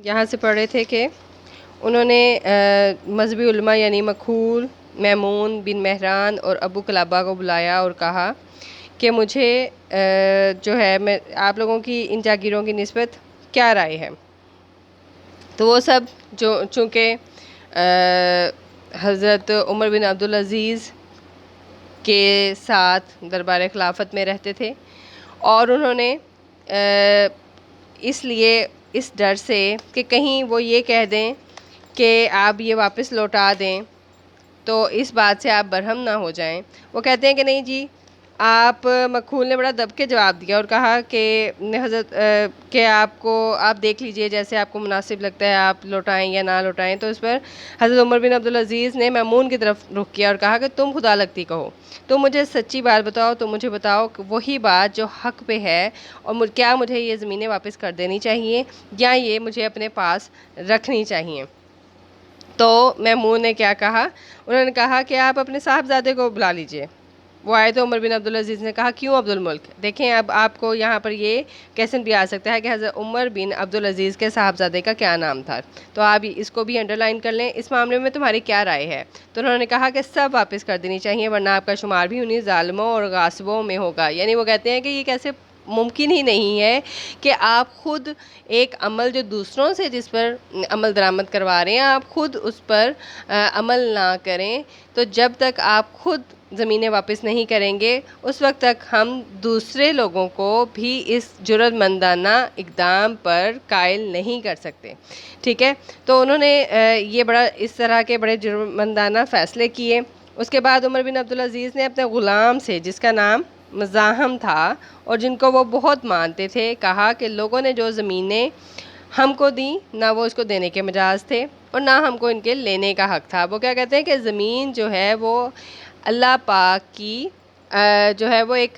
یہاں سے پڑھ رہے تھے کہ انہوں نے مذہبی علماء یعنی مکحول، میمون بن مہران اور ابو قلابہ کو بلایا اور کہا کہ مجھے جو ہے میں آپ لوگوں کی ان جاگیروں کی نسبت کیا رائے ہے۔ تو وہ سب چونکہ حضرت عمر بن عبدالعزیز کے ساتھ دربار خلافت میں رہتے تھے، اور انہوں نے اس لیے اس ڈر سے کہ کہیں وہ یہ کہہ دیں کہ آپ یہ واپس لوٹا دیں تو اس بات سے آپ برہم نہ ہو جائیں، وہ کہتے ہیں کہ نہیں جی، آپ مکحول نے بڑا دب کے جواب دیا اور کہا کہ حضرت کہ آپ دیکھ لیجئے جیسے آپ کو مناسب لگتا ہے، آپ لوٹائیں یا نہ لوٹائیں۔ تو اس پر حضرت عمر بن عبدالعزیز نے میمون کی طرف رخ کیا اور کہا کہ تم خدا لگتی کہو، تم مجھے سچی بات بتاؤ، تم مجھے بتاؤ کہ وہی بات جو حق پہ ہے، اور کیا مجھے یہ زمینیں واپس کر دینی چاہیے یا یہ مجھے اپنے پاس رکھنی چاہیے۔ تو میمون نے کیا کہا؟ انہوں نے کہا کہ آپ اپنے صاحبزادے کو بلا لیجئے۔ وہ آئے تو عمر بن عبدالعزیز نے کہا کیوں عبد الملک؟ دیکھیں اب آپ کو یہاں پر یہ کویسچن بھی آ سکتا ہے کہ حضرت عمر بن عبدالعزیز کے صاحبزادے کا کیا نام تھا، تو آپ اس کو بھی انڈرلائن کر لیں، اس معاملے میں تمہاری کیا رائے ہے؟ تو انہوں نے کہا کہ سب واپس کر دینی چاہیے ورنہ آپ کا شمار بھی انہیں ظالموں اور غاصبوں میں ہوگا۔ یعنی وہ کہتے ہیں کہ یہ کیسے ممکن ہی نہیں ہے کہ آپ خود ایک عمل جو دوسروں سے جس پر عمل درآمد کروا رہے ہیں، آپ خود اس پر عمل نہ کریں، تو جب تک آپ خود زمینیں واپس نہیں کریں گے اس وقت تک ہم دوسرے لوگوں کو بھی اس جرأت مندانہ اقدام پر قائل نہیں کر سکتے، ٹھیک ہے۔ تو انہوں نے یہ اس طرح کے بڑے جرأت مندانہ فیصلے کیے۔ اس کے بعد عمر بن عبدالعزیز نے اپنے غلام سے، جس کا نام مزاحم تھا اور جن کو وہ بہت مانتے تھے، کہا کہ لوگوں نے جو زمینیں ہم کو دیں نہ وہ اس کو دینے کے مجاز تھے اور نہ ہم کو ان کے لینے کا حق تھا۔ وہ کیا کہتے ہیں کہ زمین جو ہے وہ اللہ پاک کی جو ہے وہ ایک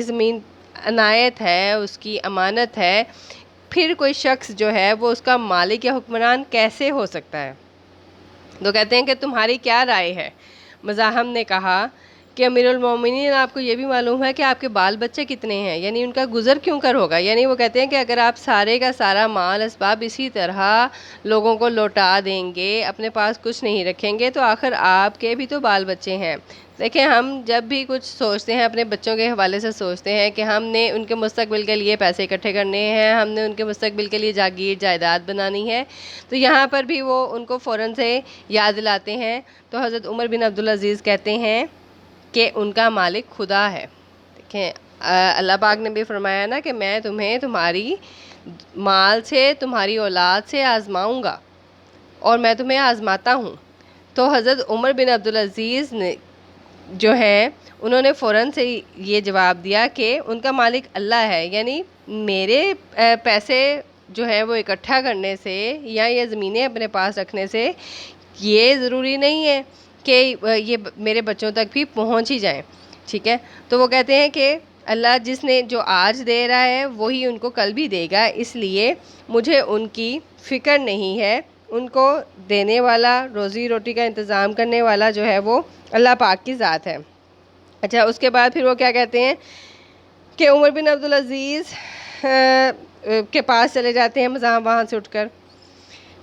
زمین عنایت ہے، اس کی امانت ہے، پھر کوئی شخص جو ہے وہ اس کا مالک یا حکمران کیسے ہو سکتا ہے؟ تو کہتے ہیں کہ تمہاری کیا رائے ہے؟ مزاحم نے کہا کہ امیر المومنین، آپ کو یہ بھی معلوم ہے کہ آپ کے بال بچے کتنے ہیں، یعنی ان کا گزر کیوں کر ہوگا؟ یعنی وہ کہتے ہیں کہ اگر آپ سارے کا سارا مال اسباب اسی طرح لوگوں کو لوٹا دیں گے، اپنے پاس کچھ نہیں رکھیں گے، تو آخر آپ کے بھی تو بال بچے ہیں۔ دیکھیں، ہم جب بھی کچھ سوچتے ہیں اپنے بچوں کے حوالے سے سوچتے ہیں کہ ہم نے ان کے مستقبل کے لیے پیسے اکٹھے کرنے ہیں، ہم نے ان کے مستقبل کے لیے جاگیر جائیداد بنانی ہے، تو یہاں پر بھی وہ ان کو فوراً سے یاد دلاتے ہیں۔ تو حضرت عمر بن عبدالعزیز کہتے ہیں کہ ان کا مالک خدا ہے۔ دیکھیں، اللہ پاک نے بھی فرمایا نا کہ میں تمہیں تمہاری مال سے، تمہاری اولاد سے آزماؤں گا اور میں تمہیں آزماتا ہوں۔ تو حضرت عمر بن عبدالعزیز نے جو ہے انہوں نے فوراً سے یہ جواب دیا کہ ان کا مالک اللہ ہے، یعنی میرے پیسے جو ہے وہ اکٹھا کرنے سے یا یہ زمینیں اپنے پاس رکھنے سے یہ ضروری نہیں ہے کہ یہ میرے بچوں تک بھی پہنچ ہی جائیں، ٹھیک ہے۔ تو وہ کہتے ہیں کہ اللہ جس نے جو آج دے رہا ہے وہی ان کو کل بھی دے گا، اس لیے مجھے ان کی فکر نہیں ہے، ان کو دینے والا، روزی روٹی کا انتظام کرنے والا جو ہے وہ اللہ پاک کی ذات ہے۔ اچھا، اس کے بعد پھر وہ کیا کہتے ہیں کہ عمر بن عبدالعزیز کے پاس چلے جاتے ہیں مزاحم وہاں سے اٹھ کر،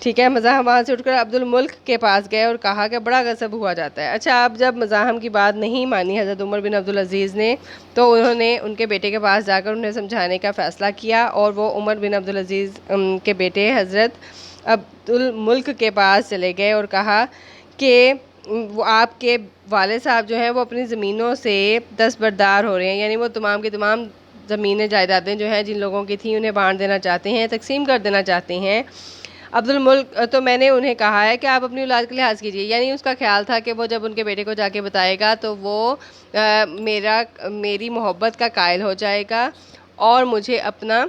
ٹھیک ہے۔ مزاحم وہاں سے اٹھ کر عبد الملک کے پاس گئے اور کہا کہ بڑا غضب ہوا جاتا ہے۔ اچھا، اب جب مزاحم کی بات نہیں مانی حضرت عمر بن عبدالعزیز نے، تو انہوں نے ان کے بیٹے کے پاس جا کر انہیں سمجھانے کا فیصلہ کیا، اور وہ عمر بن عبدالعزیز کے بیٹے حضرت عبد الملک کے پاس چلے گئے اور کہا کہ وہ آپ کے والد صاحب جو ہیں وہ اپنی زمینوں سے دستبردار ہو رہے ہیں، یعنی وہ تمام کی تمام زمینیں جائیدادیں جو ہیں جن لوگوں کی تھیں انہیں بانٹ دینا چاہتے ہیں، تقسیم کر دینا چاہتے ہیں۔ عبد الملک تو میں نے انہیں کہا ہے کہ آپ اپنی اولاد کا لحاظ کیجیے، یعنی اس کا خیال تھا کہ وہ جب ان کے بیٹے کو جا کے بتائے گا تو وہ میری محبت کا قائل ہو جائے گا اور مجھے اپنا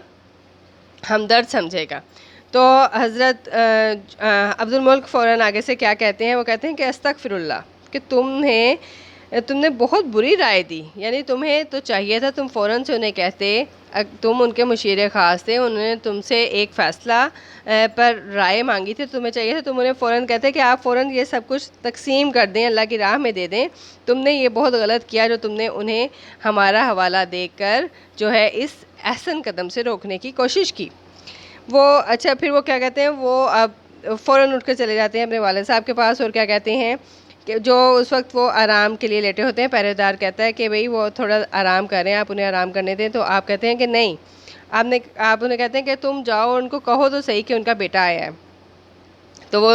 ہمدرد سمجھے گا۔ تو حضرت عبد الملک فوراً آگے سے کیا کہتے ہیں؟ وہ کہتے ہیں کہ استغفر اللہ، کہ تم نے بہت بری رائے دی، یعنی تمہیں تو چاہیے تھا تم فوراً سے انہیں کہتے، تم ان کے مشیر خاص تھے، انہوں نے تم سے ایک فیصلہ پر رائے مانگی تھی، تمہیں چاہیے تھا تم انہیں فوراً کہتے کہ آپ فوراً یہ سب کچھ تقسیم کر دیں، اللہ کی راہ میں دے دیں۔ تم نے یہ بہت غلط کیا جو تم نے انہیں ہمارا حوالہ دے کر جو ہے اس احسن قدم سے روکنے کی کوشش کی۔ وہ اچھا پھر وہ کیا کہتے ہیں، وہ اب فوراً اٹھ کر چلے جاتے ہیں اپنے والد صاحب کے پاس، اور کیا کہتے ہیں کہ جو اس وقت وہ آرام کے لیے لیٹے ہوتے ہیں، پہرے دار کہتا ہے کہ بھئی وہ تھوڑا آرام کریں، آپ انہیں آرام کرنے دیں، تو آپ کہتے ہیں کہ نہیں، آپ انہیں کہتے ہیں کہ تم جاؤ ان کو کہو تو صحیح کہ ان کا بیٹا آیا ہے۔ تو وہ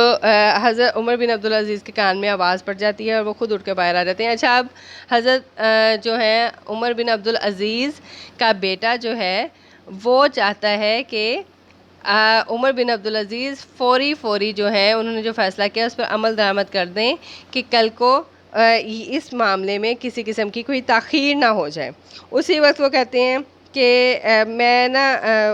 حضرت عمر بن عبدالعزیز کے کان میں آواز پڑ جاتی ہے اور وہ خود اٹھ کے باہر آ جاتے ہیں۔ اچھا اب حضرت جو ہے عمر بن عبدالعزیز کا بیٹا جو ہے وہ چاہتا ہے کہ عمر بن عبدالعزیز فوری جو ہے انہوں نے جو فیصلہ کیا اس پر عمل درآمد کر دیں کہ کل کو اس معاملے میں کسی قسم کی کوئی تاخیر نہ ہو جائے۔ اسی وقت وہ کہتے ہیں کہ میں نا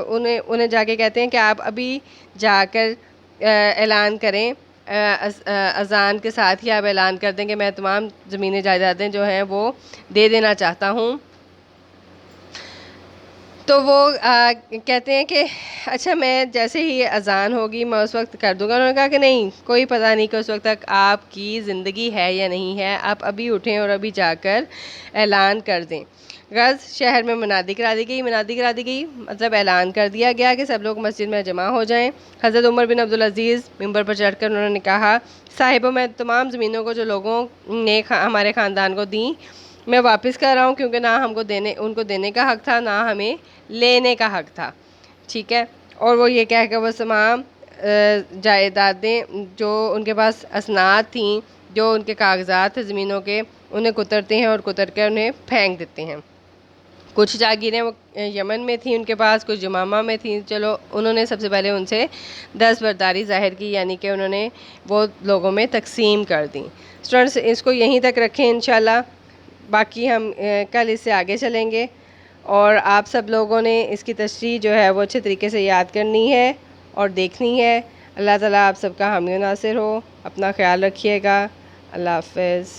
انہیں جا کے کہتے ہیں کہ آپ ابھی جا کر اعلان کریں، اذان کے ساتھ ہی آپ اعلان کر دیں کہ میں تمام زمینیں جائیدادیں جو ہیں وہ دے دینا چاہتا ہوں۔ تو وہ کہتے ہیں کہ اچھا میں جیسے ہی اذان ہوگی میں اس وقت کر دوں گا۔ انہوں نے کہا کہ نہیں، کوئی پتہ نہیں کہ اس وقت تک آپ کی زندگی ہے یا نہیں ہے، آپ ابھی اٹھیں اور ابھی جا کر اعلان کر دیں۔ غز شہر میں منادی کرا دی گئی، مطلب اعلان کر دیا گیا کہ سب لوگ مسجد میں جمع ہو جائیں۔ حضرت عمر بن عبدالعزیز ممبر پر چڑھ کر انہوں نے کہا، صاحبوں میں تمام زمینوں کو جو لوگوں نے ہمارے خاندان کو دیں میں واپس کر رہا ہوں، کیونکہ نہ ان کو دینے کا حق تھا، نہ ہمیں لینے کا حق تھا، ٹھیک ہے۔ اور وہ یہ کہہ کر وہ تمام جائیدادیں جو ان کے پاس اسناد تھیں، جو ان کے کاغذات تھے زمینوں کے، انہیں کترتے ہیں اور کتر کر انہیں پھینک دیتے ہیں۔ کچھ جاگیریں وہ یمن میں تھیں ان کے پاس، کچھ جمامہ میں تھیں، چلو انہوں نے سب سے پہلے ان سے دستبرداری ظاہر کی، یعنی کہ انہوں نے وہ لوگوں میں تقسیم کر دیں۔ اسٹوڈنٹس اس کو یہیں تک رکھیں انشاءاللہ، باقی ہم کل اس سے آگے چلیں گے، اور آپ سب لوگوں نے اس کی تشریح جو ہے وہ اچھے طریقے سے یاد کرنی ہے اور دیکھنی ہے۔ اللہ تعالیٰ آپ سب کا حامی و ناصر ہو، اپنا خیال رکھیے گا، اللہ حافظ۔